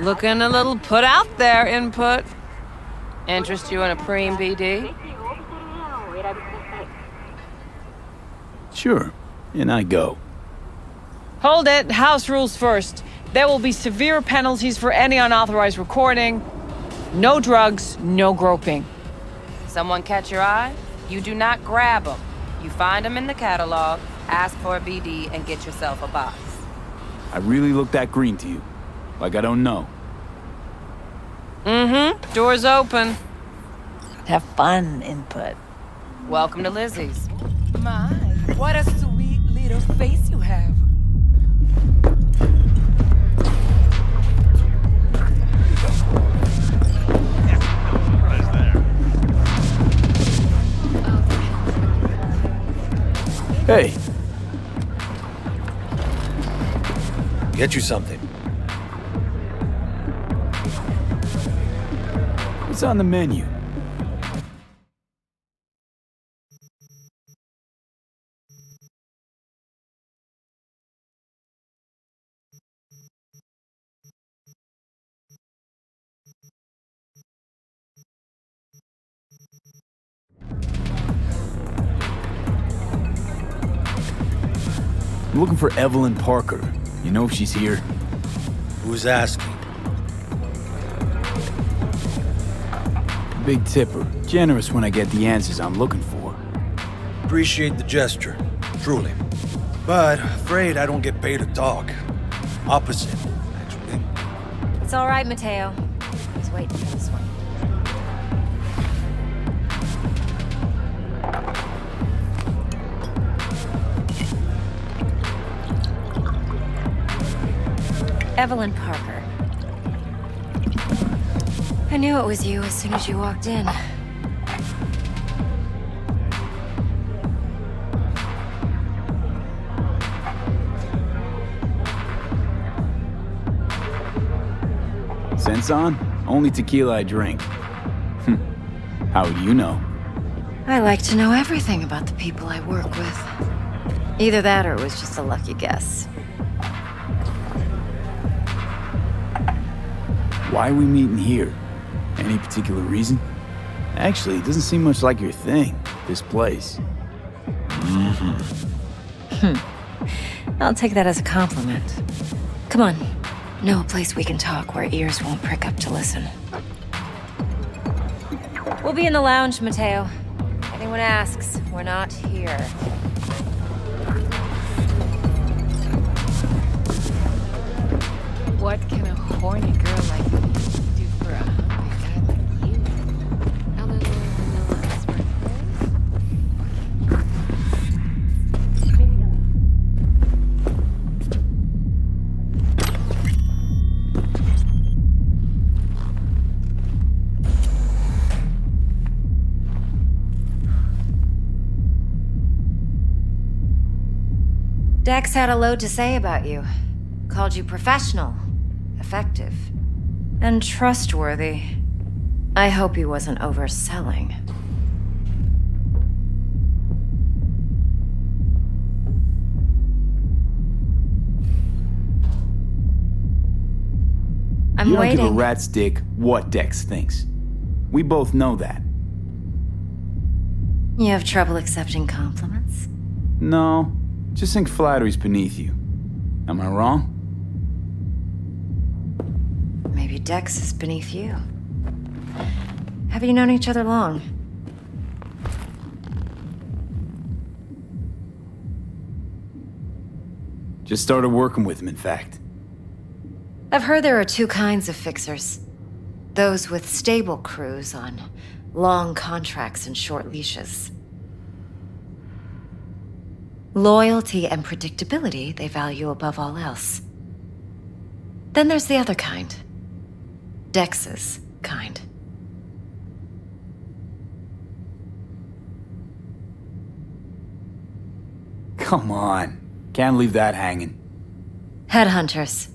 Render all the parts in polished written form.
Looking a little put out there, input. Interest you in a preem BD? Sure, and I go. Hold it, house rules first. There will be severe penalties for any unauthorized recording. No drugs, no groping. Someone catch your eye? You do not grab them. You find them in the catalog, ask for a BD, and get yourself a box. I really look that green to you. Like I don't know. Mm-hmm. Door's open. Have fun, input. Welcome to Lizzie's. My, what a sweet little face you have. Hey, Get you something. what's on the menu? I'm looking for Evelyn Parker. You know if she's here? Who's asking? Big tipper. Generous when I get the answers I'm looking for. Appreciate the gesture, truly. But afraid I don't get paid to talk. Opposite, actually. It's all right, Mateo. He's waiting for this one. Evelyn Parker. I knew it was you as soon as you walked in. Sense on? Only tequila I drink. How do you know? I like to know everything about the people I work with. Either that or it was just a lucky guess. Why are we meeting here? Any particular reason? Actually, it doesn't seem much like your thing, this place. I'll take that as a compliment. Come on. Know a place we can talk where ears won't prick up to listen. We'll be in the lounge, Mateo. Anyone asks, we're not here. What can a horny girl like me do for a hungry guy like you? Other than vanilla iceberg Dex had a load to say about you. Called you professional, effective, and trustworthy. I hope he wasn't overselling. I'm You don't waiting. give a rat's dick what Dex thinks. We both know that. You have trouble accepting compliments? No, just think flattery's beneath you. Am I wrong? Maybe Dex is beneath you. Have you known each other long? Just started working with him, in fact. I've heard there are two kinds of fixers. Those with stable crews on long contracts and short leashes. Loyalty and predictability they value above all else. Then there's the other kind. Dex's kind. Come on. Can't leave that hanging. Headhunters.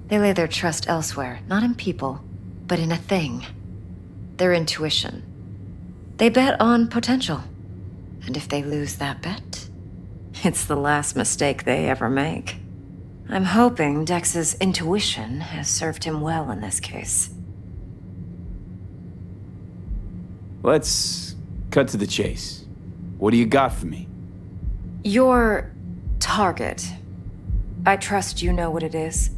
They lay their trust elsewhere, not in people, but in a thing. Their intuition. They bet on potential. And if they lose that bet, it's the last mistake they ever make. I'm hoping Dex's intuition has served him well in this case. Let's cut to the chase. What do you got for me? Your target. I trust you know what it is.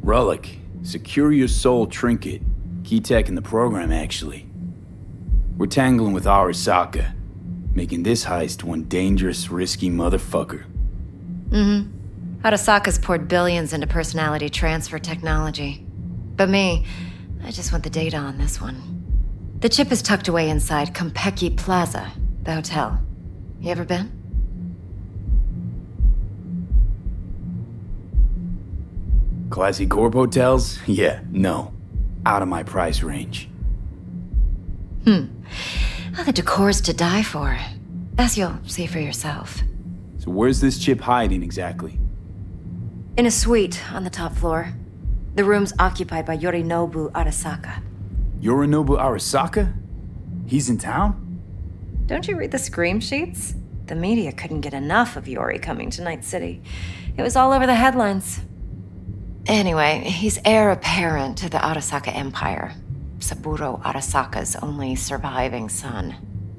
Relic. Secure your soul trinket. Key tech in the program, actually. We're tangling with Arasaka, making this heist one dangerous, risky motherfucker. Arasaka's poured billions into personality transfer technology. But me, I just want the data on this one. The chip is tucked away inside Konpeki Plaza, the hotel. You ever been? Classy corp hotels? Yeah, no. Out of my price range. Oh, the decor's to die for. As you'll see for yourself. So where's this chip hiding exactly? In a suite on the top floor. The room's occupied by Yorinobu Arasaka. Yorinobu Arasaka? He's in town? Don't you read the scream sheets? The media couldn't get enough of Yori coming to Night City. It was all over the headlines. Anyway, he's heir apparent to the Arasaka Empire. Saburo Arasaka's only surviving son.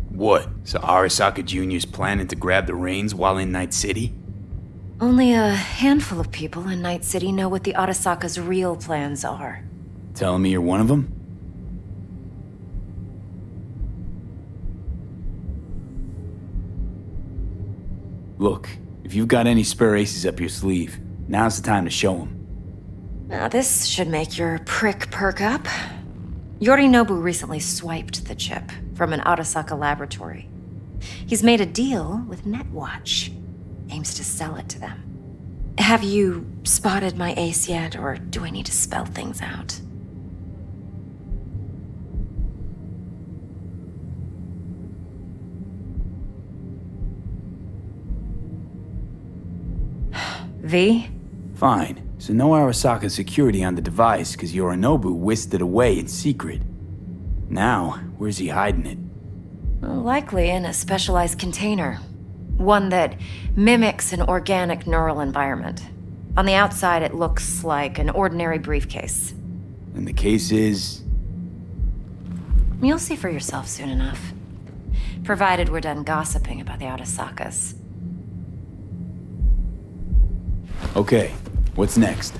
What? So Arasaka Jr.'s planning to grab the reins while in Night City? Only a handful of people in Night City know what the Arasaka's real plans are. Telling me you're one of them? Look, if you've got any spare aces up your sleeve, now's the time to show them. Now this should make your prick perk up. Yorinobu recently swiped the chip from an Arasaka laboratory. He's made a deal with Netwatch. Aims to sell it to them. Have you spotted my ace yet, or do I need to spell things out? V? Fine. So no Arasaka security on the device because Yorinobu whisked it away in secret. Now, where's he hiding it? Well, likely in a specialized container. One that mimics an organic neural environment. On the outside, it looks like an ordinary briefcase. And the case is... You'll see for yourself soon enough. Provided we're done gossiping about the Arasakas. Okay, what's next?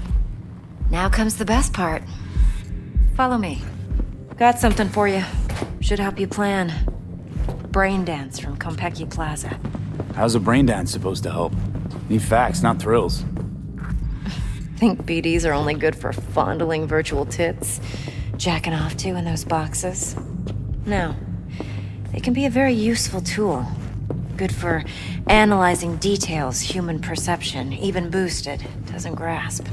Now comes the best part. Follow me. Got something for you. Should help you plan. Brain dance from Konpeki Plaza. How's a brain dance supposed to help? Need facts, not thrills. Think BDs are only good for fondling virtual tits? Jacking off to in those boxes? No. They can be a very useful tool. Good for analyzing details human perception, even boosted, doesn't grasp.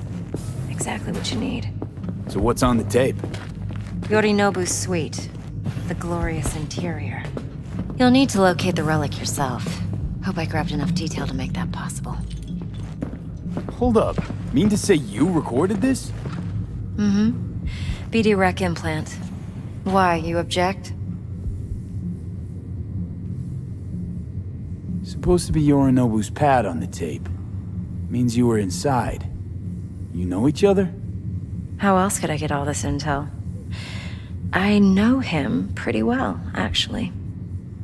Exactly what you need. So what's on the tape? Yorinobu's suite. The glorious interior. You'll need to locate the relic yourself. Hope I grabbed enough detail to make that possible. Hold up. Mean to say you recorded this? BD Rec implant. Why, you object? Supposed to be Yorinobu's pad on the tape. Means you were inside. You know each other? How else could I get all this intel? I know him pretty well, actually.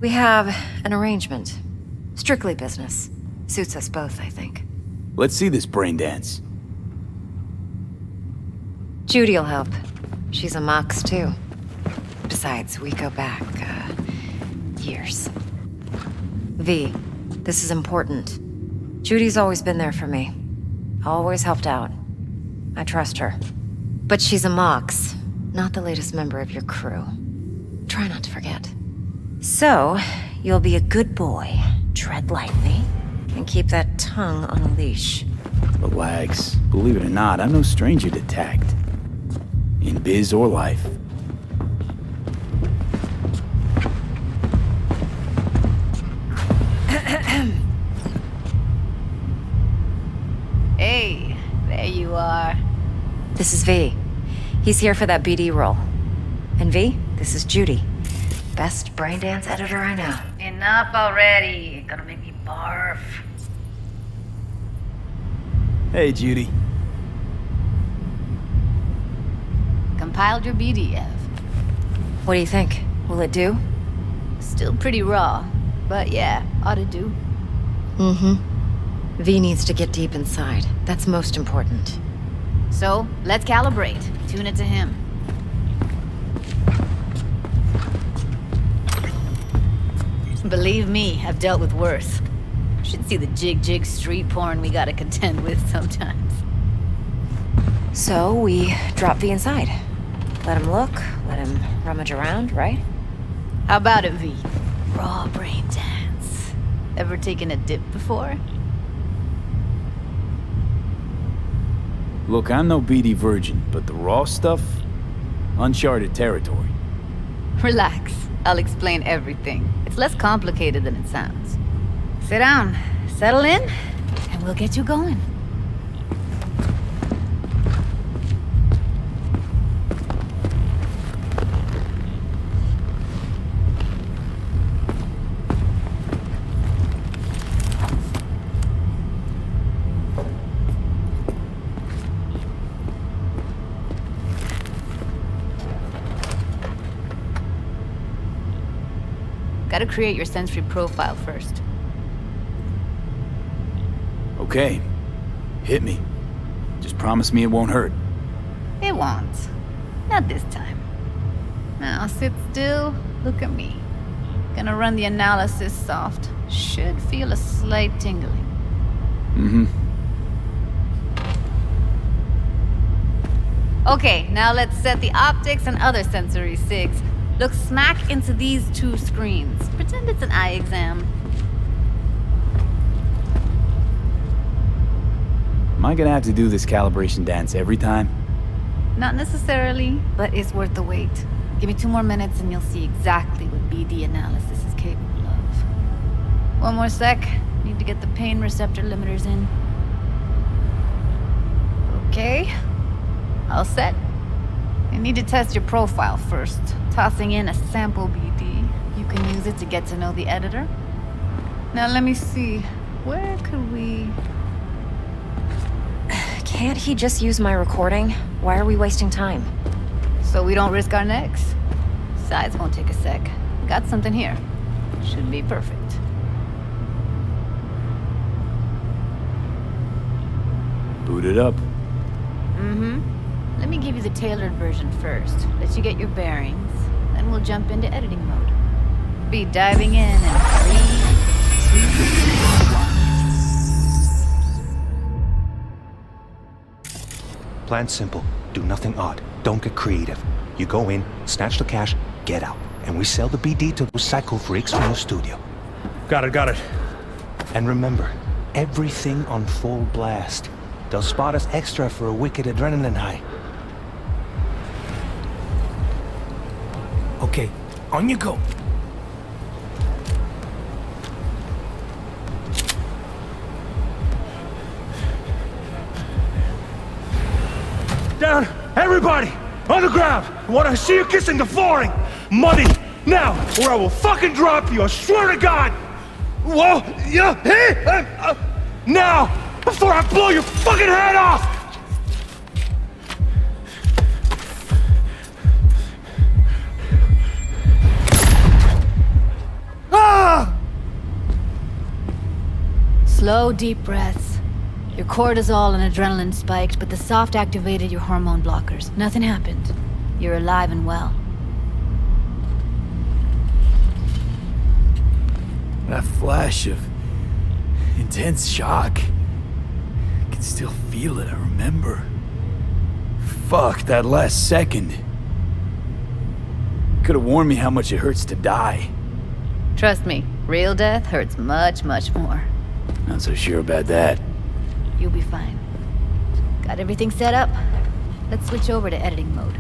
We have an arrangement. Strictly business. Suits us both, I think. Let's see this brain dance. Judy'll help. She's a Mox, too. Besides, we go back, years. V, this is important. Judy's always been there for me. Always helped out. I trust her. But she's a Mox, not the latest member of your crew. Try not to forget. So, you'll be a good boy, tread lightly, and keep that tongue on a leash. Relax. Believe it or not, I'm no stranger to tact. In biz or life. Hey, there you are. This is V. He's here for that BD role. And V, this is Judy. Best braindance editor I know. Enough already. Gonna make me barf. Hey, Judy. compiled your BDF. What do you think? Will it do? Still pretty raw, but yeah, ought to do. V needs to get deep inside. That's most important. So, let's calibrate. Tune it to him. Believe me, I've dealt with worse. Should see the jig street porn we gotta contend with sometimes. So, we drop V inside. Let him look, let him rummage around, right? How about it, V? Raw brain dance. Ever taken a dip before? Look, I'm no BD virgin, but the raw stuff? Uncharted territory. Relax. I'll explain everything. It's less complicated than it sounds. Sit down, settle in, and we'll get you going. Gotta create your sensory profile first. Okay. Hit me. Just promise me it won't hurt. It won't. Not this time. Now sit still, look at me. Gonna run the analysis soft. Should feel a slight tingling. Okay, now let's set the optics and other sensory SIGs. Look smack into these two screens. Pretend it's an eye exam. Am I gonna have to do this calibration dance every time? Not necessarily, but it's worth the wait. Give me 2 more minutes and you'll see exactly what BD analysis is capable of. 1 more sec. Need to get the pain receptor limiters in. Okay. All set. I need to test your profile first. Tossing in a sample BD. You can use it to get to know the editor. Now let me see. Where could we... Can't he just use my recording? Why are we wasting time? So we don't risk our necks? Besides, won't take a sec. Got something here. Should be perfect. Boot it up. Let me give you the tailored version first. Let you get your bearings. Then we'll jump into editing mode. Be diving in 3, 2, 1. Plan simple. Do nothing odd. Don't get creative. You go in, snatch the cash, get out. And we sell the BD to those psycho freaks from the studio. Got it. And remember, everything on full blast. They'll spot us extra for a wicked adrenaline high. Okay, on you go. Down! Everybody! On the ground! I want to see you kissing the flooring! Money! Now! Or I will fucking drop you! I swear to God! Whoa! Yeah! Hey! Now! Before I blow your fucking head off! Ah! Slow, deep breaths. Your cortisol and adrenaline spiked, but the soft activated your hormone blockers. Nothing happened. You're alive and well. That flash of intense shock. I can still feel it, I remember. Fuck, that last second. Could have warned me how much it hurts to die. Trust me, real death hurts much, much more. Not so sure about that. You'll be fine. Got everything set up? Let's switch over to editing mode.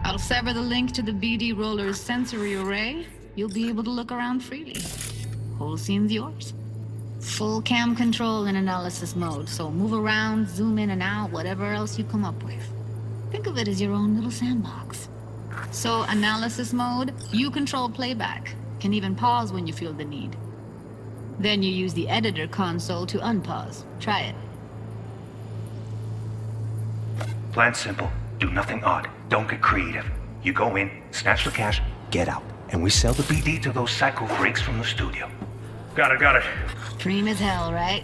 I'll sever the link to the BD Roller's sensory array. You'll be able to look around freely. Whole scene's yours. Full cam control in analysis mode, so move around, zoom in and out, whatever else you come up with. Think of it as your own little sandbox. So, analysis mode, you control playback. Can even pause when you feel the need. Then you use the editor console to unpause. Try it. Plan simple. Do nothing odd. Don't get creative. You go in, snatch the cash, get out. And we sell the BD to those psycho freaks from the studio. Got it. Cream as hell, right?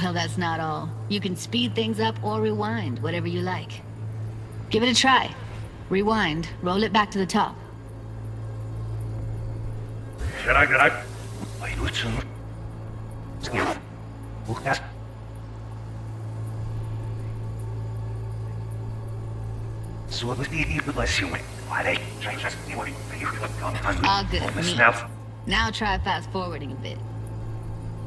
Well, that's not all. You can speed things up or rewind, whatever you like. Give it a try. Rewind, roll it back to the top. Get I? Wait, what's in So what the bless you? Why they try to see what you All good. Neat. Now, Now try fast forwarding a bit.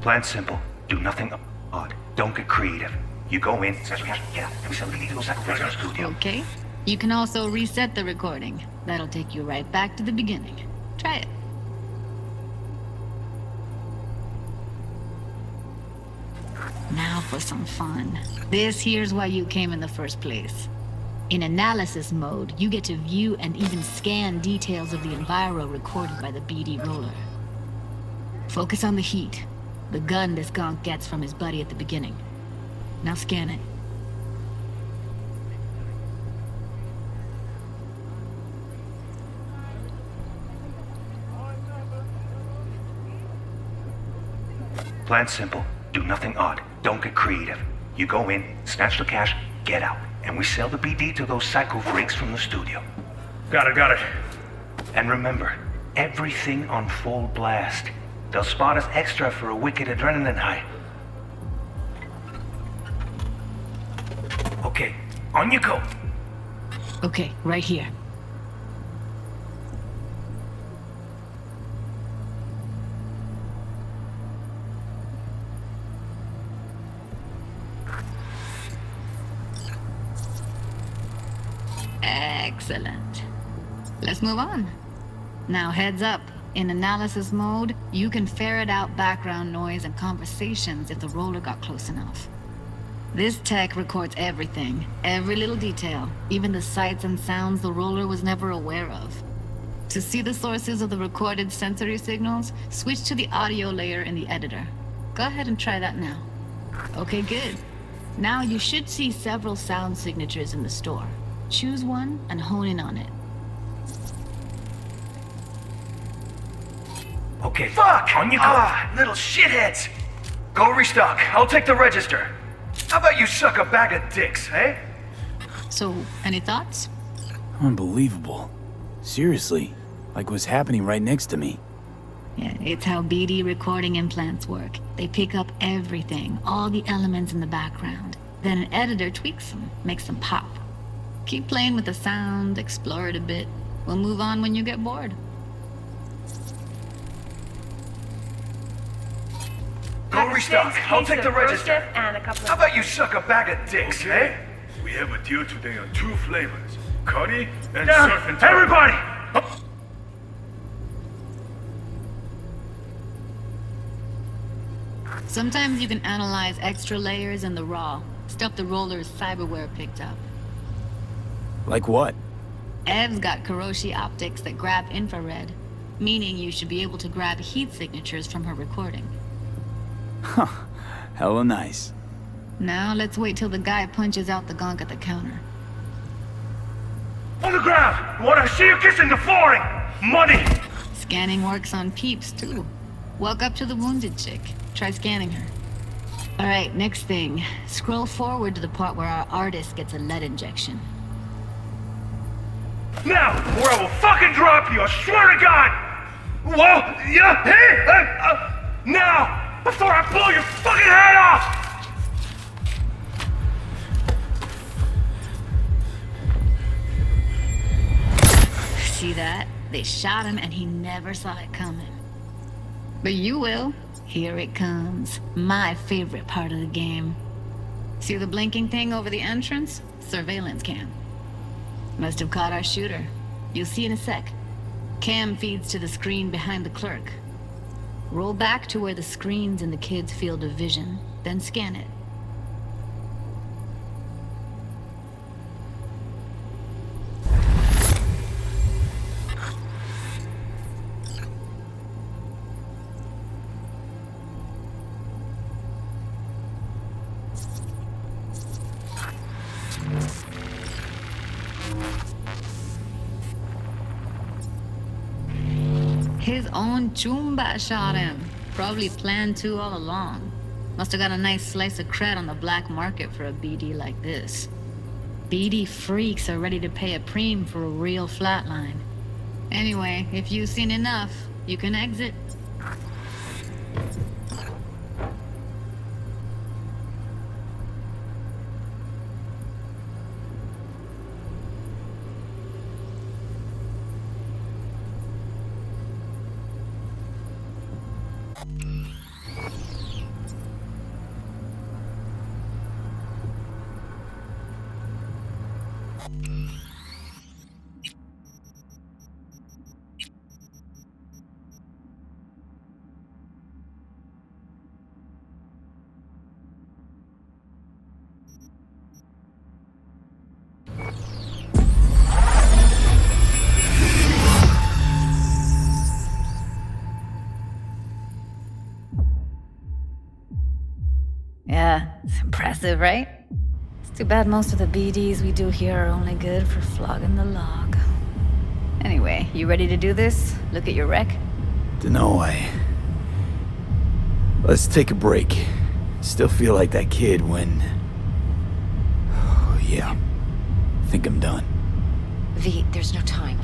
plan simple. Do nothing odd. Don't get creative. You go in, snatch the cash, get out. And we sell the BD to those psycho freaks from the studio. Okay. You can also reset the recording. That'll take you right back to the beginning. Try it. Now for some fun. This here's why you came in the first place. In analysis mode, you get to view and even scan details of the enviro recorded by the BD roller. Focus on the heat, the gun this gonk gets from his buddy at the beginning. Now scan it. Plan simple. Do nothing odd. Don't get creative. You go in, snatch the cash, get out. And we sell the BD to those psycho freaks from the studio. Got it. And remember, everything on full blast. They'll spot us extra for a wicked adrenaline high. Okay, on you go. Okay, right here. Excellent. Let's move on. Now heads up. In analysis mode, you can ferret out background noise and conversations if the roller got close enough. This tech records everything, every little detail, even the sights and sounds the roller was never aware of. To see the sources of the recorded sensory signals, switch to the audio layer in the editor. Go ahead and try that now. Okay, good. Now you should see several sound signatures in the store. Choose one and hone in on it. Okay, fuck! On you go! Little shitheads! Go restock. I'll take the register. How about you suck a bag of dicks, eh? So, any thoughts? Unbelievable. Seriously, like what's happening right next to me. Yeah, it's how BD recording implants work. They pick up everything, all the elements in the background. Then an editor tweaks them, makes them pop. Keep playing with the sound, explore it a bit. We'll move on when you get bored. Go restock. I'll take the register. How about you suck a bag of dicks, eh? We have a deal today on 2 flavors. Curry and surf and turf. Everybody! Sometimes you can analyze extra layers in the raw, stuff the roller's cyberware picked up. Like what? Ev's got Kiroshi optics that grab infrared, meaning you should be able to grab heat signatures from her recording. Huh. Hella nice. Now let's wait till the guy punches out the gonk at the counter. On the ground! Want to see you kissing the flooring! Money! Scanning works on peeps, too. Walk up to the wounded chick. Try scanning her. Alright, next thing. Scroll forward to the part where our artist gets a lead injection. Now, or I will fucking drop you, I swear to God! Whoa! Yeah! Hey! Now! Before I blow your fucking head off! See that? They shot him and he never saw it coming. But you will. Here it comes. My favorite part of the game. See the blinking thing over the entrance? Surveillance cam. Must have caught our shooter. You'll see in a sec. Cam feeds to the screen behind the clerk. Roll back to where the screen's in the kid's field of vision, then scan it. His own Chumba shot him. Probably planned to all along. Must have got a nice slice of cred on the black market for a BD like this. BD freaks are ready to pay a preem for a real flatline. Anyway, if you've seen enough, you can exit. Yeah, it's impressive, right? It's too bad most of the BDs we do here are only good for flogging the log. Anyway, you ready to do this? Look at your wreck? Dunno, Let's take a break. Still feel like that kid when... Oh, yeah. Think I'm done. V, there's no time.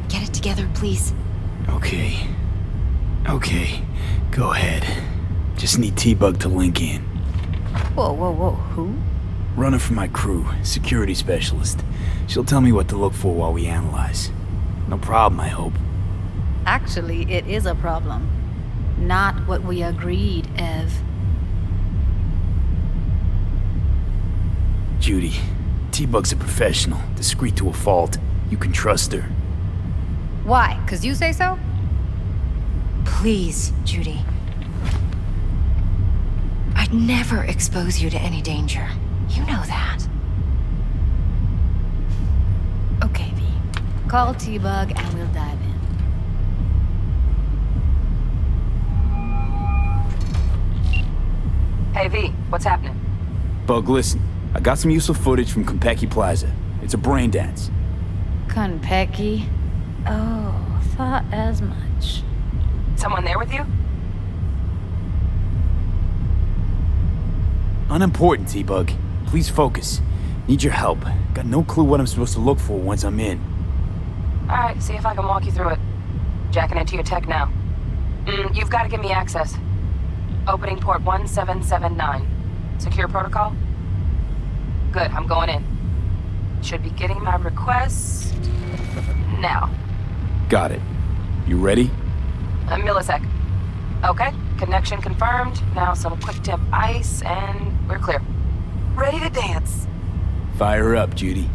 Get it together, please. Okay. Okay. Go ahead. Just need T-Bug to link in. Whoa, whoa, whoa, who? Runner for my crew, security specialist. She'll tell me what to look for while we analyze. No problem, I hope. Actually, it is a problem. Not what we agreed, Ev. Judy, T-Bug's a professional, discreet to a fault. You can trust her. Why? 'Cause you say so? Please, Judy. I'd never expose you to any danger. You know that. Okay, V. Call T-Bug and we'll dive in. Hey, V, what's happening? Bug, listen. I got some useful footage from Konpeki Plaza. It's a brain dance. Konpeki? Oh, thought as much. Someone there with you? Unimportant, T-Bug. Please focus. Need your help. Got no clue what I'm supposed to look for once I'm in. Alright, see if I can walk you through it. Jacking into your tech now. You've got to give me access. Opening port 1779. Secure protocol? Good, I'm going in. Should be getting my request... now. Got it. You ready? A millisec. Okay, connection confirmed. Now some quick tip ice, and we're clear. Ready to dance. Fire up, Judy.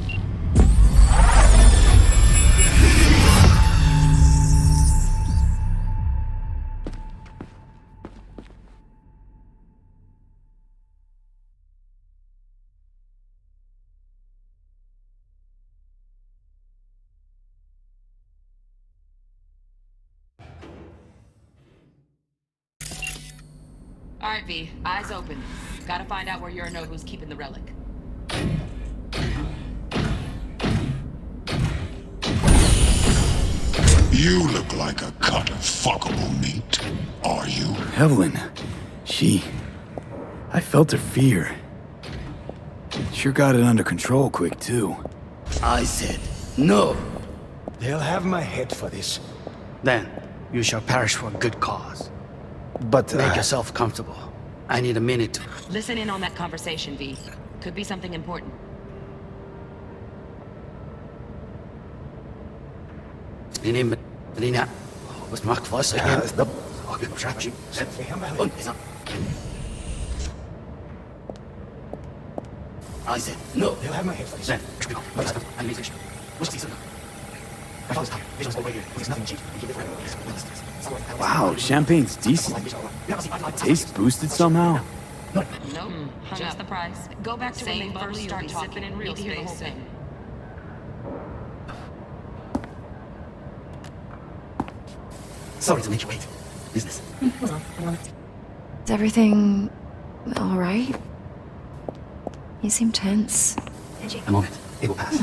Alright, V. Eyes open. Gotta find out where you're who's keeping the relic. You look like a cut of fuckable meat. Are you? Evelyn. I felt her fear. Sure got it under control quick, too. I said no. They'll have my head for this. Then you shall perish for a good cause. But, Make yourself comfortable. I need a minute to... Listen in on that conversation, V. Could be something important. Was Mark Voss again? I said no. they'll have my head for this. Then Wow, champagne's decent. Taste boosted somehow? Nope. Just the price. Go back to when they first start talking in real space. Sorry to make you wait. Business. Is everything all right? You seem tense. A moment. It will pass.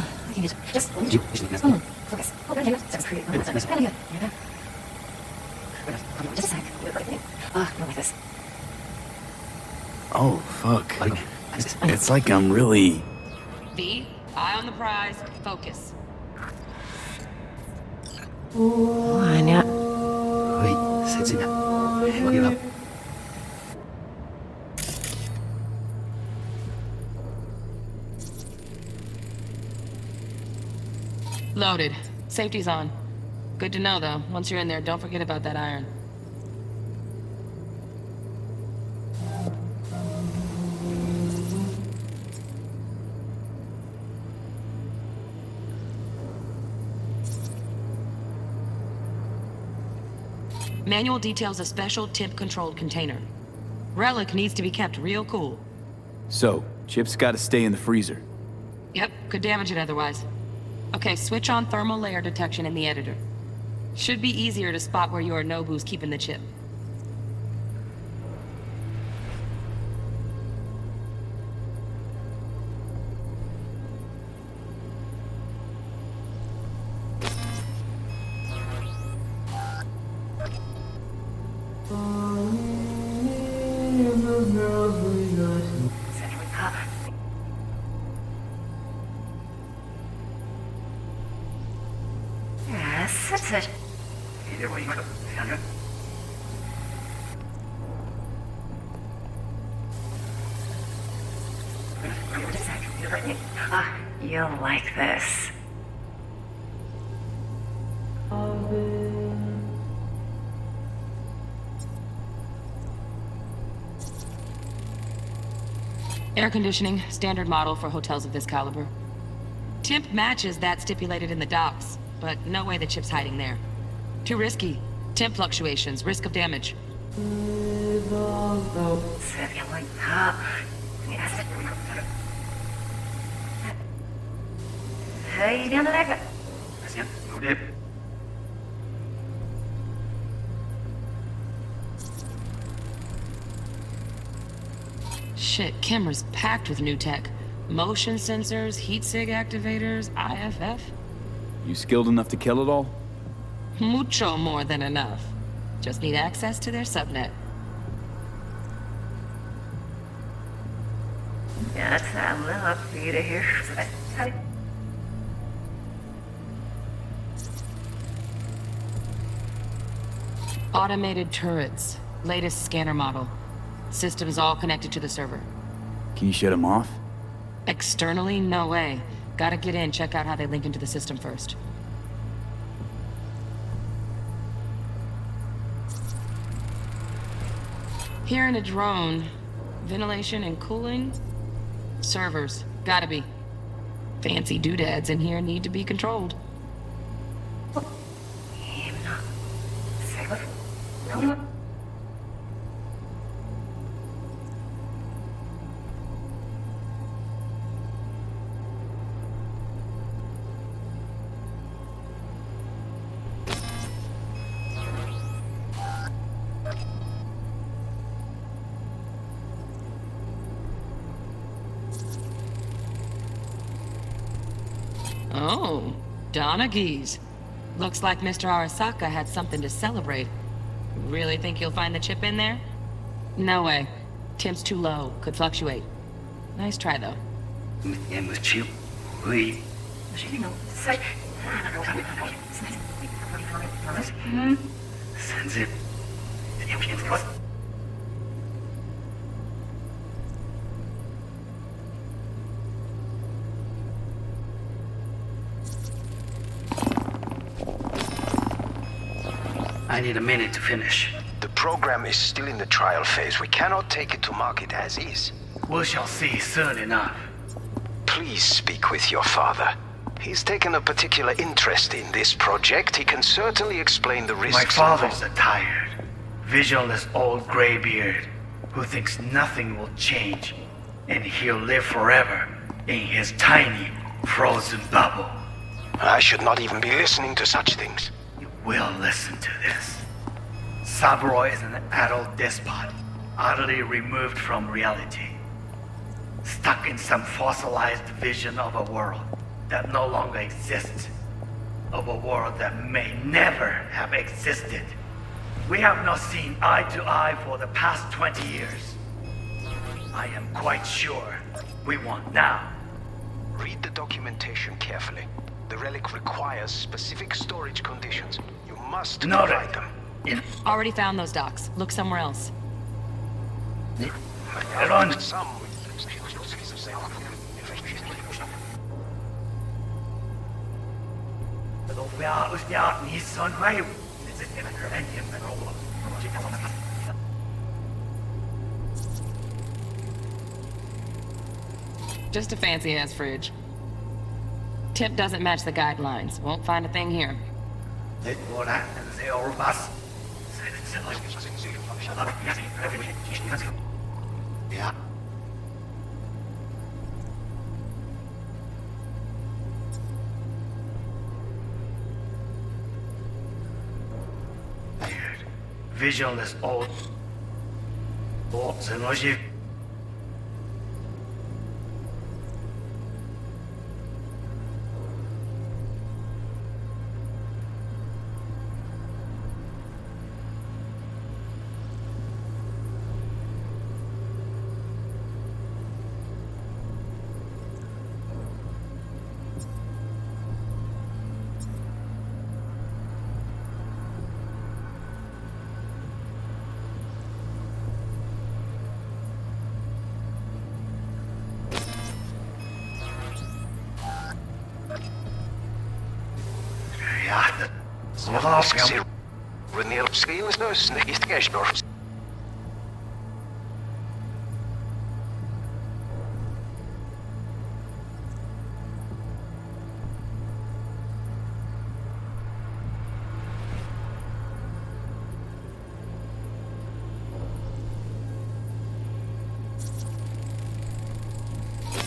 Oh, fuck. It's like I'm really... V, eye on the prize. Focus. 아니야. 어이, 세진아. 여기가. Loaded. Safety's on. Good to know, though. Once you're in there, don't forget about that iron. Manual details a special temp-controlled container. Relic needs to be kept real cool. So, Chip's gotta stay in the freezer. Yep, could damage it otherwise. Okay, switch on thermal layer detection in the editor. Should be easier to spot where Yorinobu's keeping the chip. You'll like this. Air conditioning, standard model for hotels of this caliber. Temp matches that stipulated in the docs, but no way the chip's hiding there. Too risky. Temp fluctuations, risk of damage. Shit, camera's packed with new tech. Motion sensors, heat sig activators, IFF. You skilled enough to kill it all? Mucho more than enough. Just need access to their subnet. That's a little for you to hear. Automated turrets. Latest scanner model. Systems all connected to the server. Can you shut them off? Externally, no way. Gotta get in, check out how they link into the system first. Here in a drone, ventilation and cooling? Servers, gotta be. Fancy doodads in here need to be controlled. Oh, Donaghys. Looks like Mr. Arasaka had something to celebrate. Really think you'll find the chip in there? No way. Temp's too low. Could fluctuate. Nice try, though. I need a minute to finish. The program is still in the trial phase. We cannot take it to market as is. We shall see soon enough. Please speak with your father. He's taken a particular interest in this project. He can certainly explain the risks. My father's a tired, visionless old graybeard who thinks nothing will change, and he'll live forever in his tiny, frozen bubble. I should not even be listening to such things. You will listen to this. Saburo is an adult despot, utterly removed from reality. Stuck in some fossilized vision of a world that no longer exists. Of a world that may never have existed. We have not seen eye to eye for the past 20 years. I am quite sure we want now. Read the documentation carefully. The relic requires specific storage conditions. You must provide them. Already found those docks. Look somewhere else. Run. Some. Just a fancy-ass fridge. Tip doesn't match the guidelines. Won't find a thing here. Yeah. Visionless old thoughts and logic.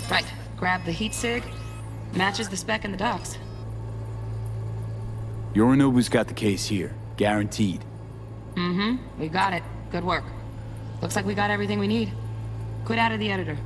Right. Grab the heat sig. Matches the spec in the docks. Yorinobu's got the case here. Guaranteed. Mm-hmm. We got it. Good work. Looks like we got everything we need. Quit out of the editor.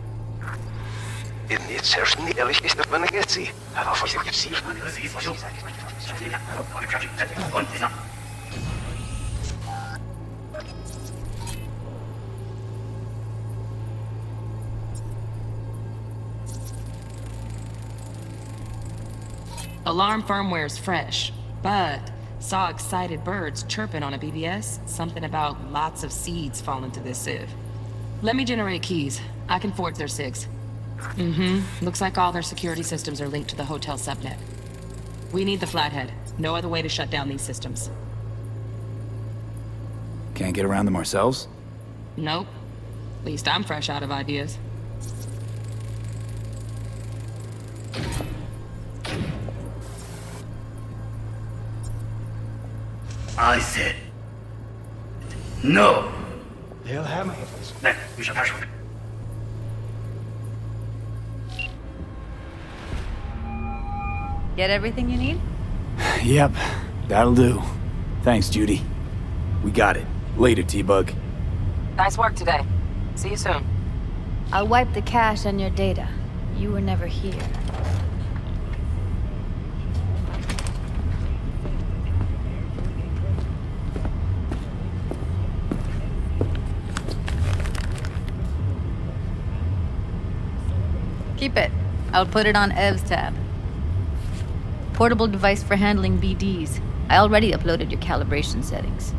Alarm firmware's fresh, but saw excited birds chirping on a BBS. Something about lots of seeds falling to this sieve. Let me generate keys. I can forge their SIGs. Mm-hmm. Looks like all their security systems are linked to the hotel subnet. We need the flathead. No other way to shut down these systems. Can't get around them ourselves? Nope. At least I'm fresh out of ideas. I said no. They'll have me. Then we shall parachute. Get everything you need? Yep, that'll do. Thanks, Judy. We got it. Later, T-Bug. Nice work today. See you soon. I'll wipe the cache on your data. You were never here. Keep it. I'll put it on Ev's tab. Portable device for handling BDs. I already uploaded your calibration settings.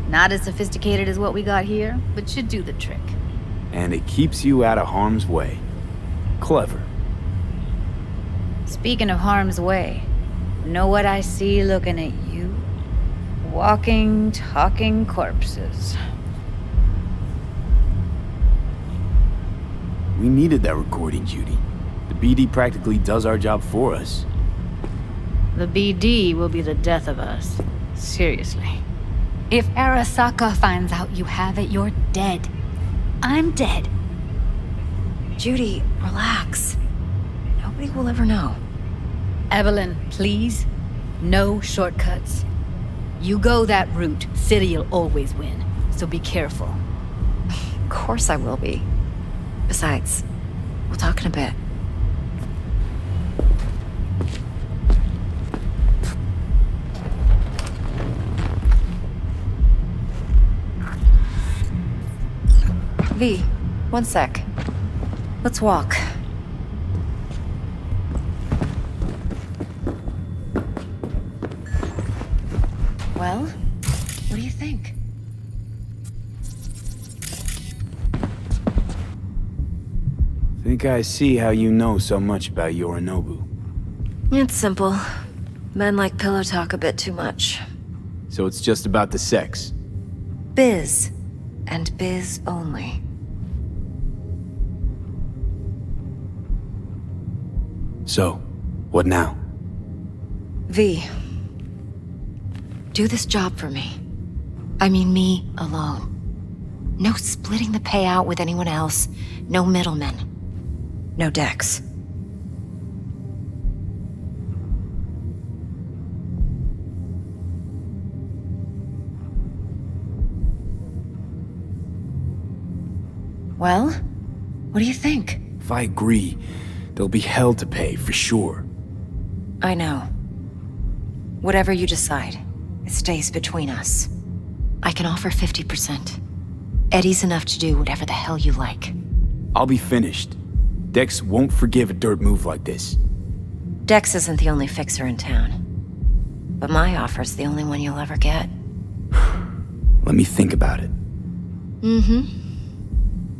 Not as sophisticated as what we got here, but should do the trick. And it keeps you out of harm's way. Clever. Speaking of harm's way, know what I see looking at you? Walking, talking corpses. We needed that recording, Judy. The BD practically does our job for us. The BD will be the death of us. Seriously. If Arasaka finds out you have it, you're dead. I'm dead. Judy, relax. Nobody will ever know. Evelyn, please. No shortcuts. You go that route, City'll always win. So be careful. Of course I will be. Besides, we'll talk in a bit. V, one sec. Let's walk. Well, what do you think? Think I see how you know so much about Yorinobu. It's simple. Men like pillow talk a bit too much. So it's just about the sex. Biz. And biz only. So, what now? V. Do this job for me. I mean me alone. No splitting the payout with anyone else. No middlemen. No Dex. Well, what do you think? If I agree, there'll be hell to pay, for sure. I know. Whatever you decide, it stays between us. I can offer 50%. Eddie's enough to do whatever the hell you like. I'll be finished. Dex won't forgive a dirt move like this. Dex isn't the only fixer in town. But my offer's the only one you'll ever get. Let me think about it. Mm-hmm.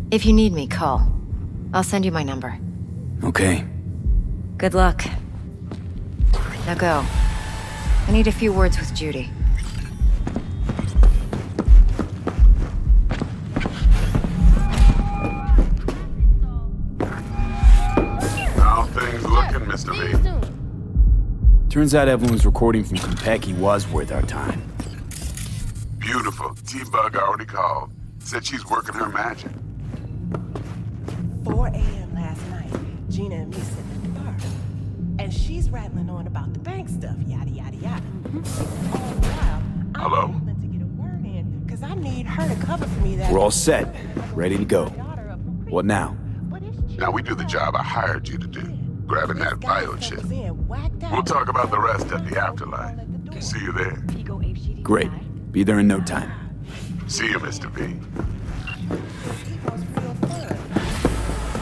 If you need me, call. I'll send you my number. Okay. Good luck. Now go. I need a few words with Judy. How things looking, Mr. V? Turns out Evelyn's recording from Kentucky was worth our time. Beautiful. T-Bug already called. Said she's working her magic. 4 a.m. last night, Gina and me sitting at the bar. And she's rattling on about the bank stuff, yada, yada, yada. All the while, Hello? I'm able to get a word in, because I need her to cover for me that... We're all set. Ready to go. What now? Now we do the job I hired you to do. Grabbing that biochip. We'll talk about the rest at the afterlife. See you there. Great. Be there in no time. See you, Mr. V.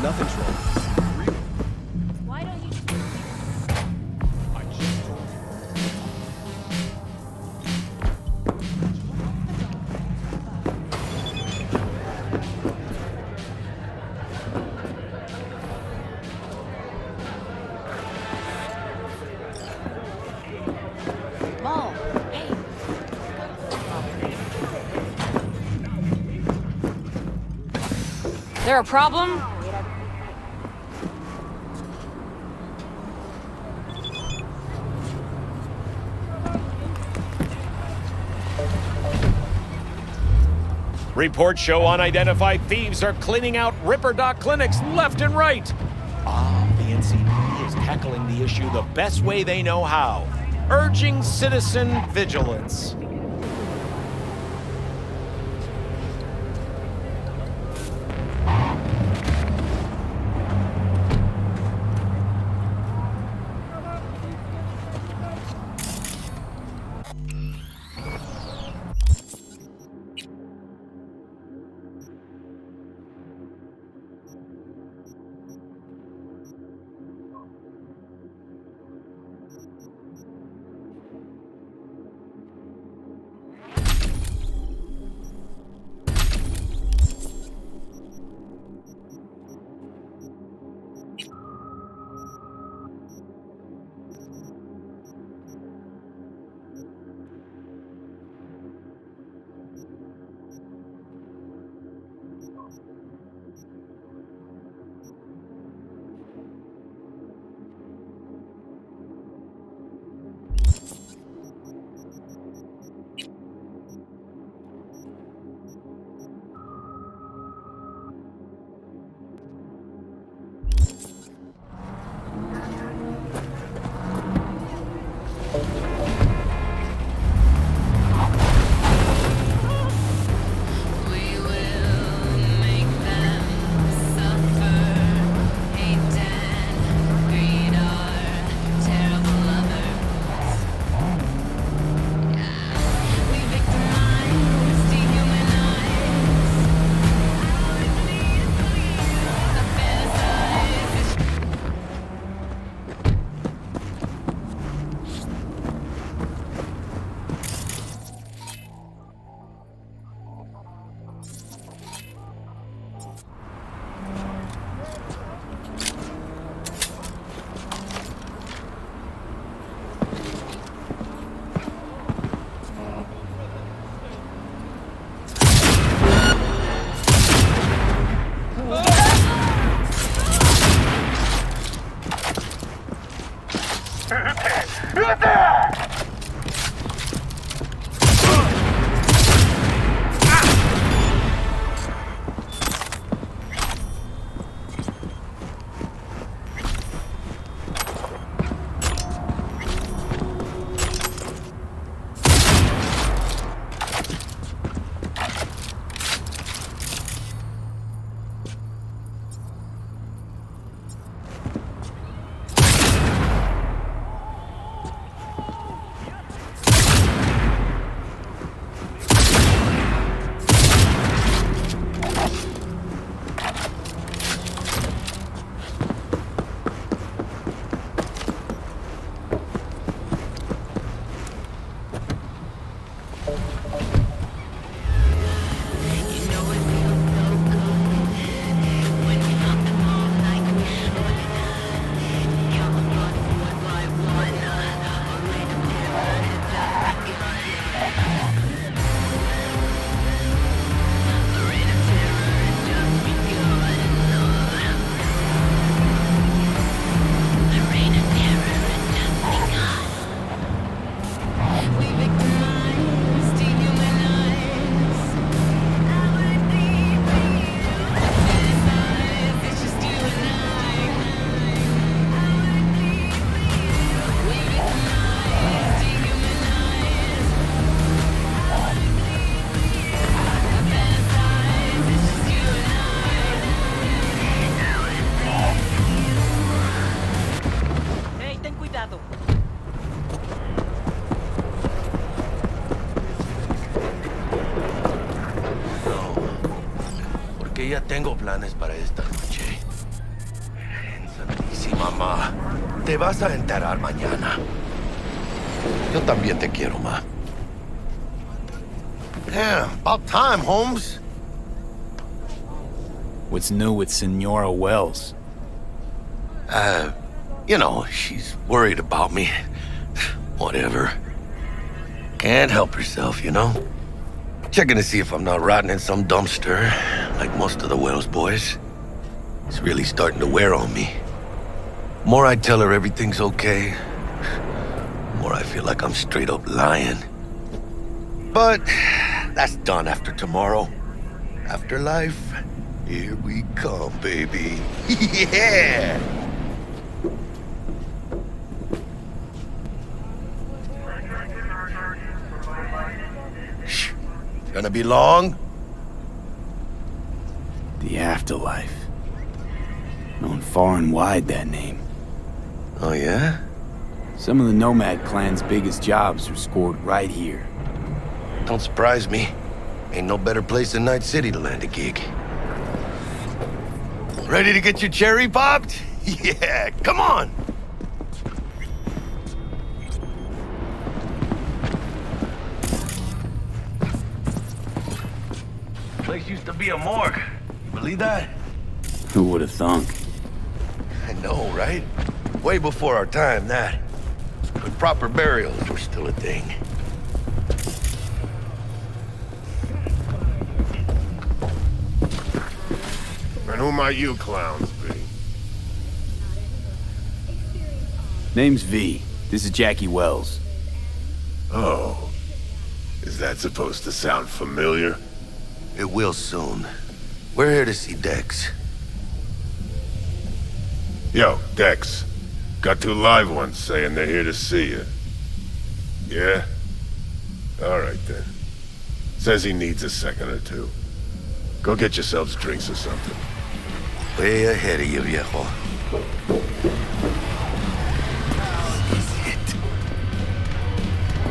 Nothing's wrong. Why don't you... Mom, hey. There a problem? Reports show unidentified thieves are cleaning out Ripper Doc clinics left and right. The NCPD is tackling the issue the best way they know how, urging citizen vigilance. que ya tengo planes para esta noche. Santísima ma, te vas a enterar mañana. Yo también te quiero, ma. Yeah, about time, Holmes. What's new with Senora Wells? You know, she's worried about me. Whatever. Can't help herself, you know? Checking to see if I'm not rotting in some dumpster, like most of the Wells boys. It's really starting to wear on me. More I tell her everything's okay, more I feel like I'm straight up lying. But that's done after tomorrow. Afterlife, here we come, baby. Yeah! Shh. Gonna be long? The afterlife. Known far and wide, that name. Oh, yeah? Some of the Nomad clan's biggest jobs are scored right here. Don't surprise me. Ain't no better place than Night City to land a gig. Ready to get your cherry popped? Yeah, come on! Place used to be a morgue. You believe that? Who would have thunk? I know, right? Way before our time, that. When proper burials were still a thing. And who might you clowns be? Name's V. This is Jackie Wells. Oh. Is that supposed to sound familiar? It will soon. We're here to see Dex. Yo, Dex. Got 2 live ones saying they're here to see you. Yeah? Alright then. Says he needs a second or 2. Go get yourselves drinks or something. Way ahead of you, viejo.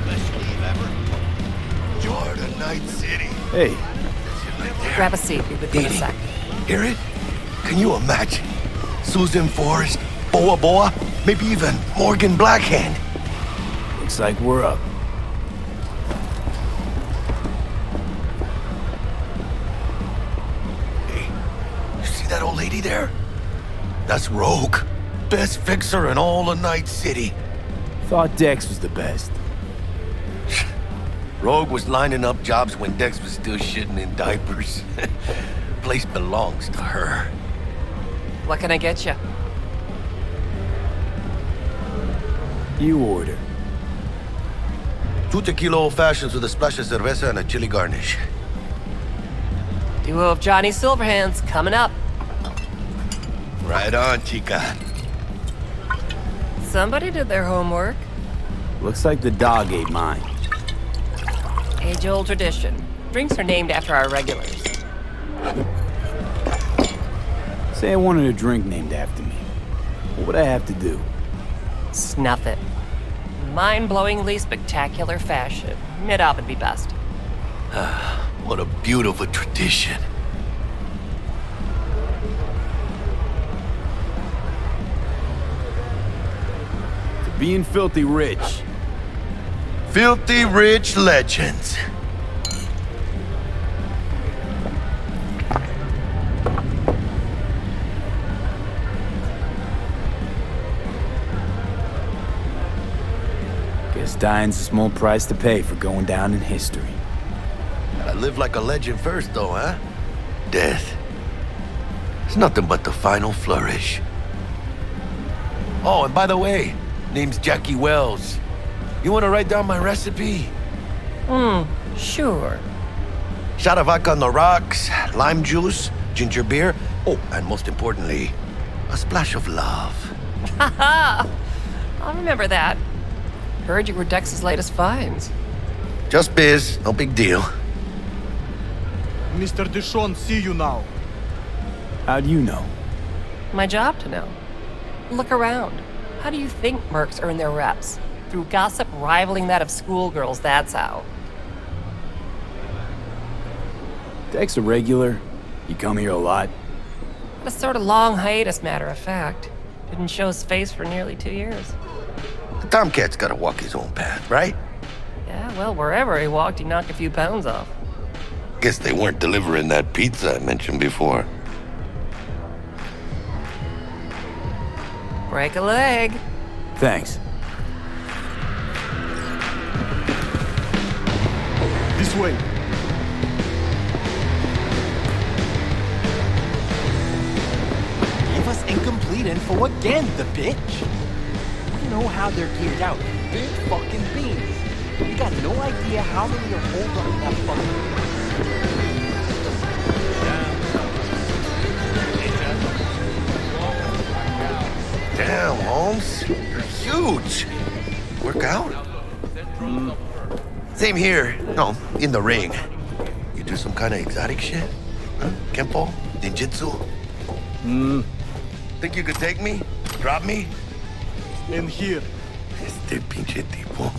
Best leave ever. Jordan, Night City. Hey. Grab a seat. Be with you in a sec. Hear it? Can you imagine? Susan Forrest, Boa Boa, maybe even Morgan Blackhand. Looks like we're up. Hey, you see that old lady there? That's Rogue. Best fixer in all of Night City. Thought Dex was the best. Rogue was lining up jobs when Dex was still shitting in diapers. Place belongs to her. What can I get you? You order. 2 tequila old fashions with a splash of cerveza and a chili garnish. Duo of Johnny Silverhands coming up. Right on, chica. Somebody did their homework. Looks like the dog ate mine. Age-old tradition. Drinks are named after our regulars. Say I wanted a drink named after me. What would I have to do? Snuff it. Mind-blowingly spectacular fashion. Mid-op would be best. What a beautiful tradition. To being filthy rich. Filthy rich legends. Guess dying's a small price to pay for going down in history. Gotta live like a legend first, though, huh? Death. It's nothing but the final flourish. Oh, and by the way, name's Jackie Wells. You wanna write down my recipe? Sure. Shot of vodka on the rocks, lime juice, ginger beer. Oh, and most importantly, a splash of love. Haha! I'll remember that. Heard you were Dex's latest finds. Just biz, no big deal. Mr. Dishon, see you now. How'd you know? My job to know. Look around. How do you think mercs earn their reps? Through gossip rivaling that of schoolgirls, that's how. Dex a regular? You come here a lot? A sort of long hiatus, matter of fact. Didn't show his face for nearly 2 years. The Tomcat's gotta walk his own path, right? Yeah, well, wherever he walked, he knocked a few pounds off. Guess they weren't delivering that pizza I mentioned before. Break a leg. Thanks. This way. Gave us incomplete info again, the bitch. We know how they're geared out. Big fucking beans. We got no idea how many are holed up in that fucking... Damn, Holmes. You're huge. Work out? Same here. No, in the ring. You do some kind of exotic shit? Huh? Kempo? Ninjutsu? Think you could take me? Drop me? In here. Este pinche tipo.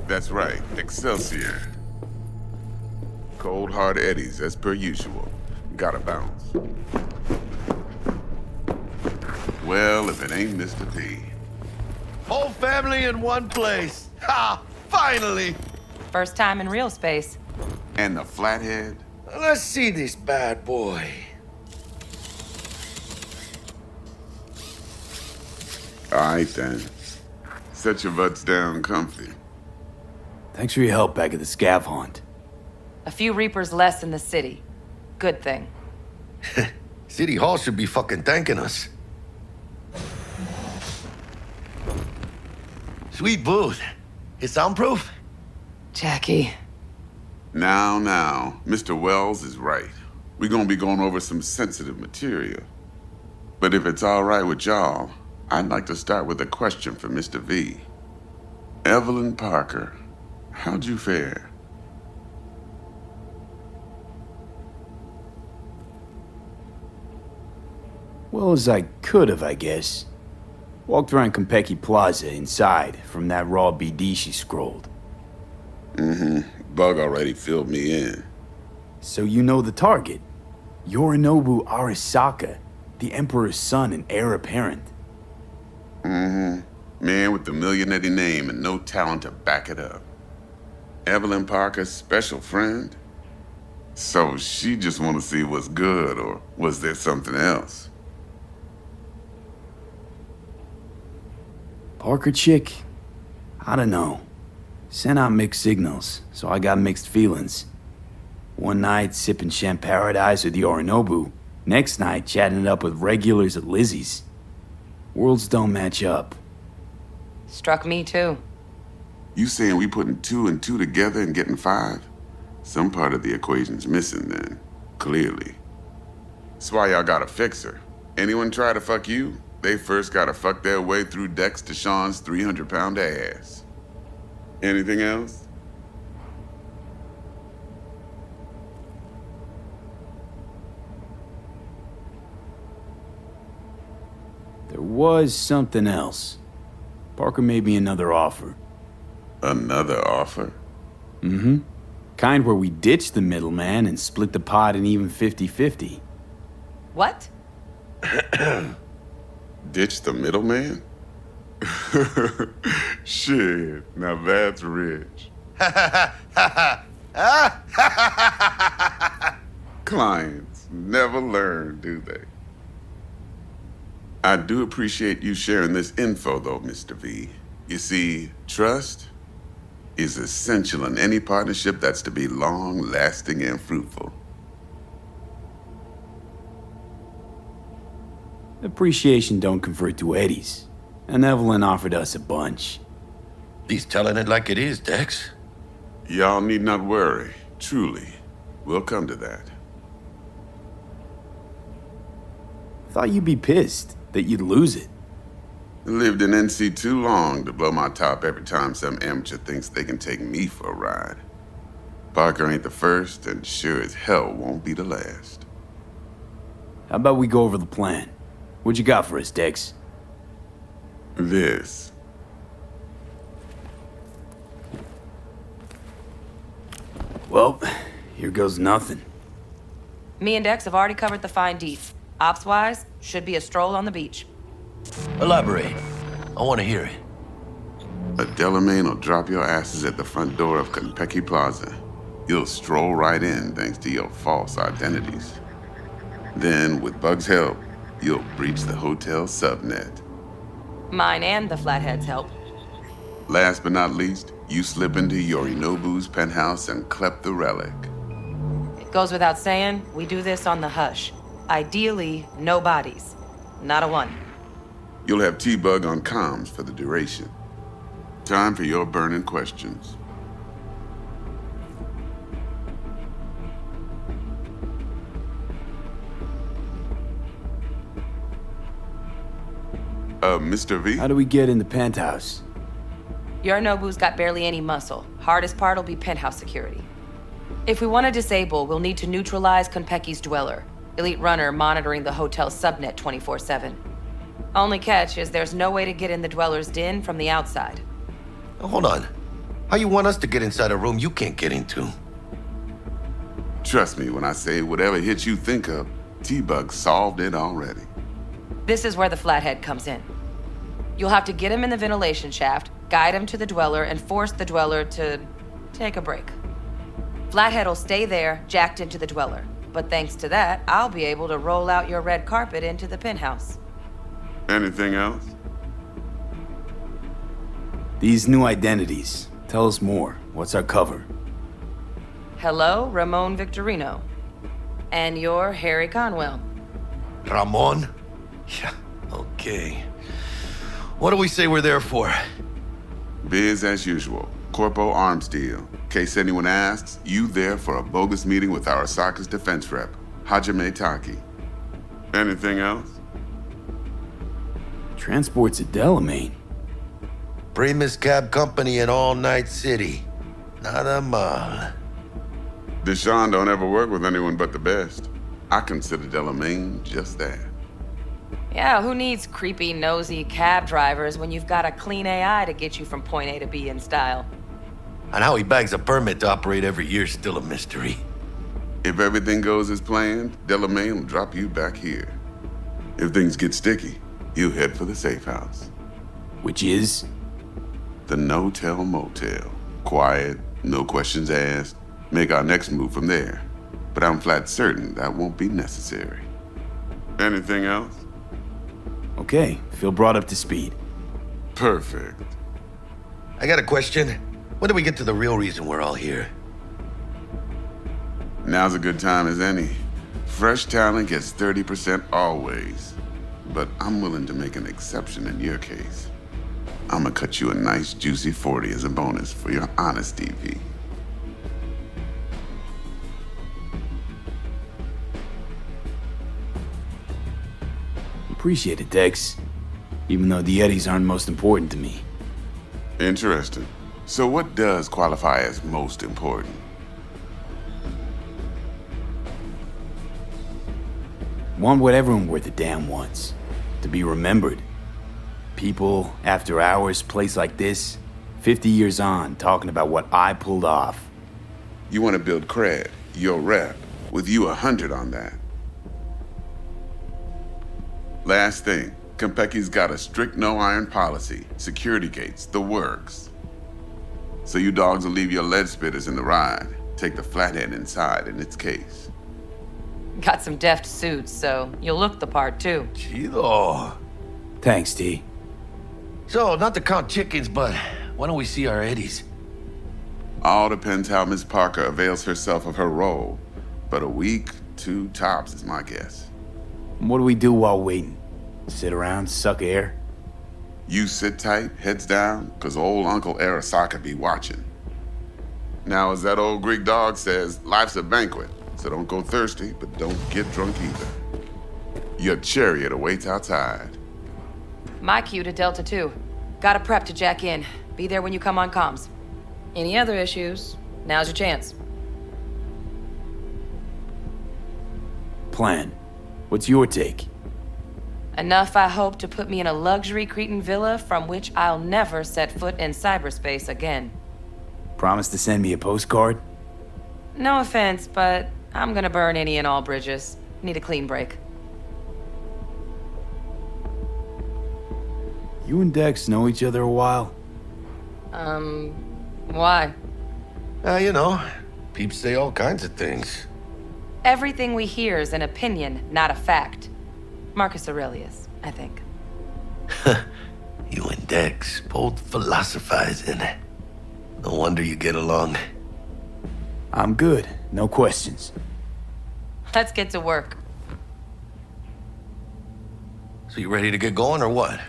That's right, Excelsior. Cold hard eddies, as per usual. Gotta bounce. Well, if it ain't Mr. V. Whole family in one place. Ha! Finally! First time in real space. And the flathead? Let's see this bad boy. All right, then. Set your butts down comfy. Thanks for your help back at the scav hunt. A few Reapers less in the city. Good thing. City Hall should be fucking thanking us. Sweet booth. It's soundproof? Jackie. Now, Mr. Wells is right. We're gonna be going over some sensitive material. But if it's all right with y'all, I'd like to start with a question for Mr. V. Evelyn Parker, how'd you fare? Well as I could have, I guess. Walked around Konpeki Plaza inside from that raw BD she scrolled. Bug already filled me in. So you know the target. Yorinobu Arasaka, the Emperor's son and heir apparent. Man with the millionaire name and no talent to back it up. Evelyn Parker's special friend? So she just want to see what's good, or was there something else? Parker chick? I don't know. Sent out mixed signals, so I got mixed feelings. One night sipping Champaradise with Yorinobu, next night chatting it up with regulars at Lizzie's. Worlds don't match up. Struck me too. You saying we putting 2 and 2 together and getting 5? Some part of the equation's missing then, clearly. That's why y'all gotta fix her. Anyone try to fuck you, they first gotta fuck their way through Dex to Sean's 300-pound ass. Anything else? There was something else. Parker made me another offer. Another offer? Kind where we ditch the middleman and split the pot in even 50-50. What? Ditch the middleman? Shit, now that's rich. Clients never learn, do they? I do appreciate you sharing this info, though, Mr. V. You see, trust is essential in any partnership that's to be long-lasting and fruitful. Appreciation don't convert to eddies, and Evelyn offered us a bunch. He's telling it like it is, Dex. Y'all need not worry, truly. We'll come to that. Thought you'd be pissed that you'd lose it. Lived in NC too long to blow my top every time some amateur thinks they can take me for a ride. Parker ain't the first, and sure as hell won't be the last. How about we go over the plan? What you got for us, Dex? This. Well, here goes nothing. Me and Dex have already covered the fine deets. Ops-wise, should be a stroll on the beach. Elaborate. I want to hear it. A Delamain will drop your asses at the front door of Konpeki Plaza. You'll stroll right in thanks to your false identities. Then, with Bug's help, you'll breach the hotel subnet. Mine and the Flathead's help. Last but not least, you slip into Yorinobu's penthouse and clep the relic. It goes without saying, we do this on the hush. Ideally, no bodies. Not a one. You'll have T-Bug on comms for the duration. Time for your burning questions. Mr. V? How do we get in the penthouse? Yorinobu's got barely any muscle. Hardest part'll be penthouse security. If we want to disable, we'll need to neutralize Konpeki's dweller. Elite runner monitoring the hotel subnet 24/7. Only catch is there's no way to get in the dweller's den from the outside. Hold on. How you want us to get inside a room you can't get into? Trust me when I say whatever hit you think of, T-Bug solved it already. This is where the Flathead comes in. You'll have to get him in the ventilation shaft, guide him to the dweller, and force the dweller to take a break. Flathead'll stay there, jacked into the dweller. But thanks to that, I'll be able to roll out your red carpet into the penthouse. Anything else? These new identities. Tell us more. What's our cover? Hello, Ramon Victorino. And you're Harry Conwell. Ramon? Yeah, okay. What do we say we're there for? Biz as usual. Corpo arms deal. In case anyone asks, you there for a bogus meeting with Arasaka's defense rep, Hajime Taki. Anything else? Transport's a Delamain. Primus Cab Company in All Night City. Nada mal. Deshaun don't ever work with anyone but the best. I consider Delamain just that. Yeah, who needs creepy, nosy cab drivers when you've got a clean AI to get you from point A to B in style? And how he bags a permit to operate every year is still a mystery. If everything goes as planned, Delamain will drop you back here. If things get sticky, you head for the safe house. Which is? The no-tell motel. Quiet, no questions asked. Make our next move from there. But I'm flat certain that won't be necessary. Anything else? Okay, feel brought up to speed. Perfect. I got a question. When do we get to the real reason we're all here? Now's a good time as any. Fresh talent gets 30% always. But I'm willing to make an exception in your case. I'm gonna cut you a nice juicy 40 as a bonus for your honesty, V. Appreciate it, Dex. Even though the Eddies aren't most important to me. Interesting. So what does qualify as most important? Want what everyone worth a damn wants. To be remembered. People, after hours, place like this, 50 years on, talking about what I pulled off. You want to build cred, your rep, with you 100 on that. Last thing, Konpeki's got a strict no-iron policy, security gates, the works. So you dogs will leave your lead spitters in the ride, take the Flathead inside in its case. Got some deft suits, so you'll look the part too. Chido. Thanks, T. So, not to count chickens, but why don't we see our Eddies? All depends how Miss Parker avails herself of her role. But a week, 2 tops is my guess. What do we do while waiting? Sit around, suck air? You sit tight, heads down, cause old Uncle Arasaka be watching. Now, as that old Greek dog says, life's a banquet, so don't go thirsty, but don't get drunk either. Your chariot awaits outside. My cue to Delta 2. Gotta prep to jack in. Be there when you come on comms. Any other issues, now's your chance. Plan. What's your take? Enough, I hope, to put me in a luxury Cretan villa from which I'll never set foot in cyberspace again. Promise to send me a postcard? No offense, but I'm gonna burn any and all bridges. Need a clean break. You and Dex know each other a while? Why? You know, peeps say all kinds of things. Everything we hear is an opinion, not a fact. Marcus Aurelius, I think. You and Dex both philosophizing. No wonder you get along. I'm good, no questions. Let's get to work. So you ready to get going or what?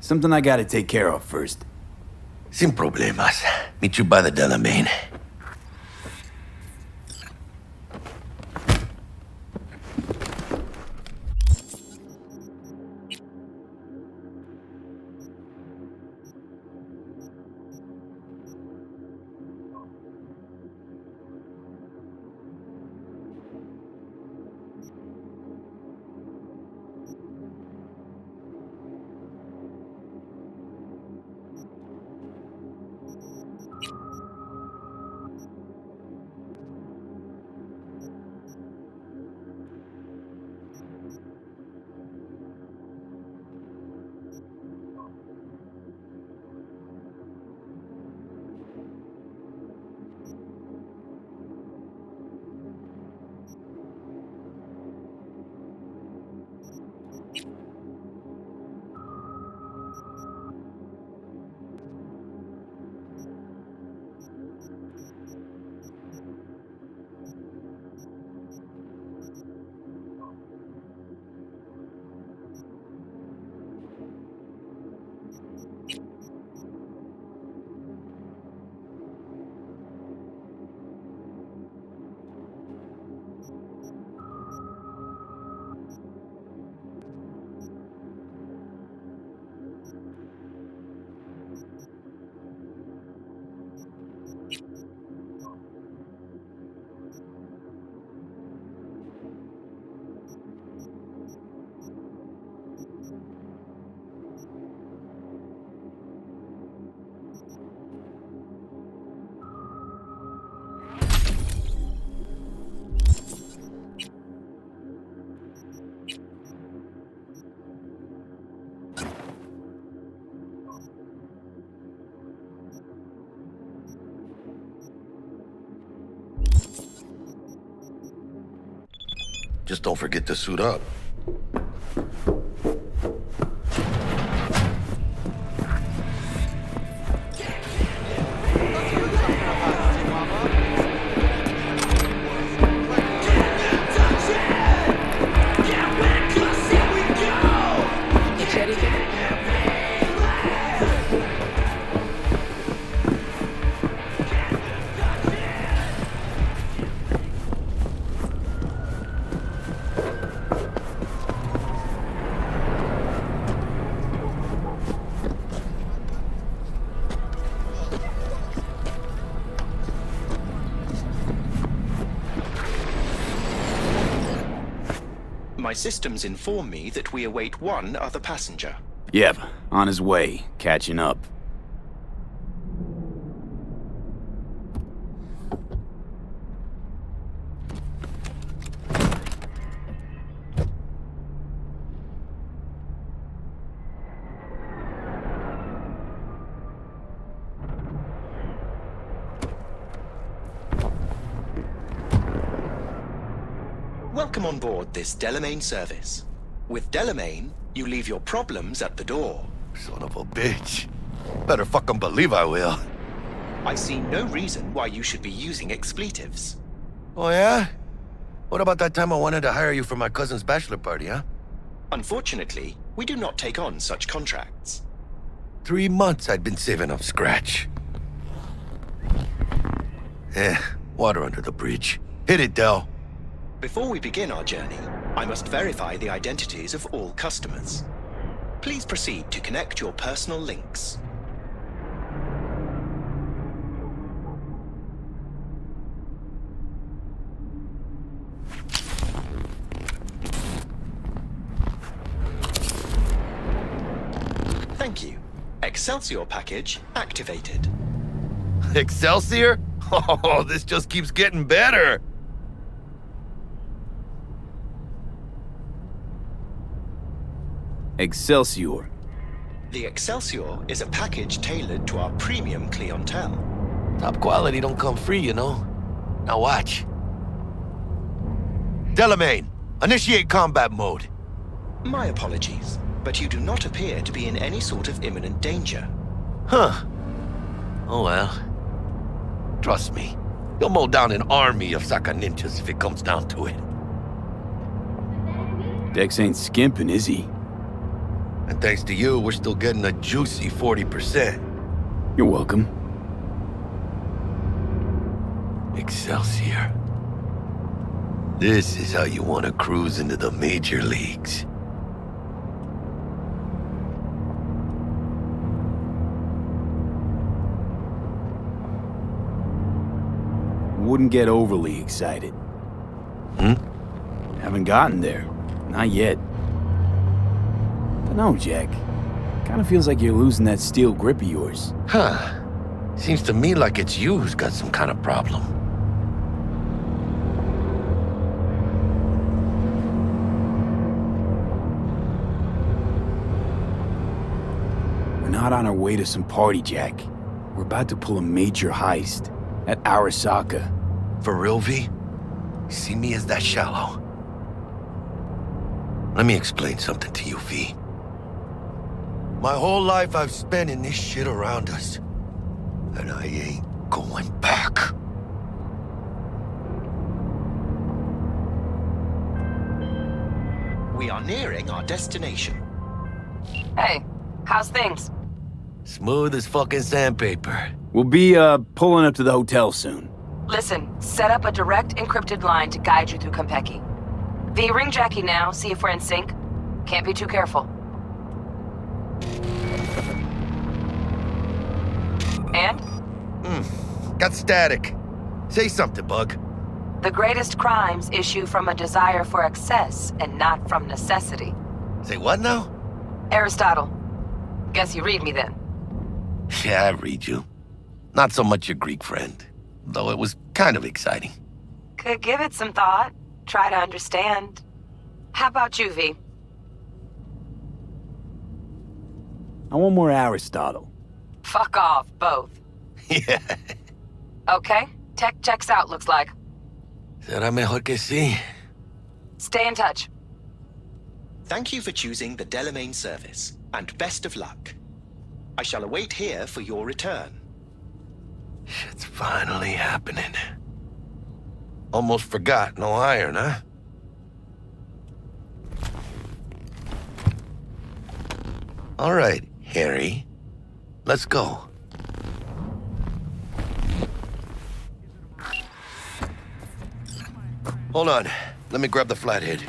Something I gotta take care of first. Sin problemas. Meet you by the Delamain. Just don't forget to suit up. My systems inform me that we await one other passenger. Yep, on his way, catching up. Welcome on board this Delamain service. With Delamain, you leave your problems at the door. Son of a bitch. Better fucking believe I will. I see no reason why you should be using expletives. Oh, yeah? What about that time I wanted to hire you for my cousin's bachelor party, huh? Unfortunately, we do not take on such contracts. 3 months I'd been saving up scratch. Water under the bridge. Hit it, Del. Before we begin our journey, I must verify the identities of all customers. Please proceed to connect your personal links. Excelsior package activated. Excelsior? Oh, this just keeps getting better. Excelsior. The Excelsior is a package tailored to our premium clientele. Top quality don't come free, you know. Now watch. Delamain, initiate combat mode. My apologies, but you do not appear to be in any sort of imminent danger. Huh. Oh well. Trust me, you'll mow down an army of Saka ninjas if it comes down to it. Dex ain't skimping, is he? And thanks to you, we're still getting a juicy 40%. You're welcome. Excelsior. This is how you want to cruise into the major leagues. Wouldn't get overly excited. Haven't gotten there. Not yet. But no, Jack. Kinda feels like you're losing that steel grip of yours. Huh. Seems to me like it's you who's got some kind of problem. We're not on our way to some party, Jack. We're about to pull a major heist at Arasaka. For real, V? You see me as that shallow? Let me explain something to you, V. My whole life I've spent in this shit around us. And I ain't going back. We are nearing our destination. Hey, how's things? Smooth as fucking sandpaper. We'll be, pulling up to the hotel soon. Listen, set up a direct encrypted line to guide you through Konpeki. V, ring Jackie now, see if we're in sync. Can't be too careful. And? Got static. Say something, Bug. The greatest crimes issue from a desire for excess and not from necessity. Say what now? Aristotle. Guess you read me then. Yeah, I read you. Not so much your Greek friend, though it was kind of exciting. Could give it some thought. Try to understand. How about you, V? I want more Aristotle. Fuck off, both. Yeah. Okay, tech checks out, looks like. Será mejor que sí. Stay in touch. Thank you for choosing the Delamain service, and best of luck. I shall await here for your return. Shit's finally happening. Almost forgot, no iron, huh? All right, Harry. Let's go. Hold on. Let me grab the flathead.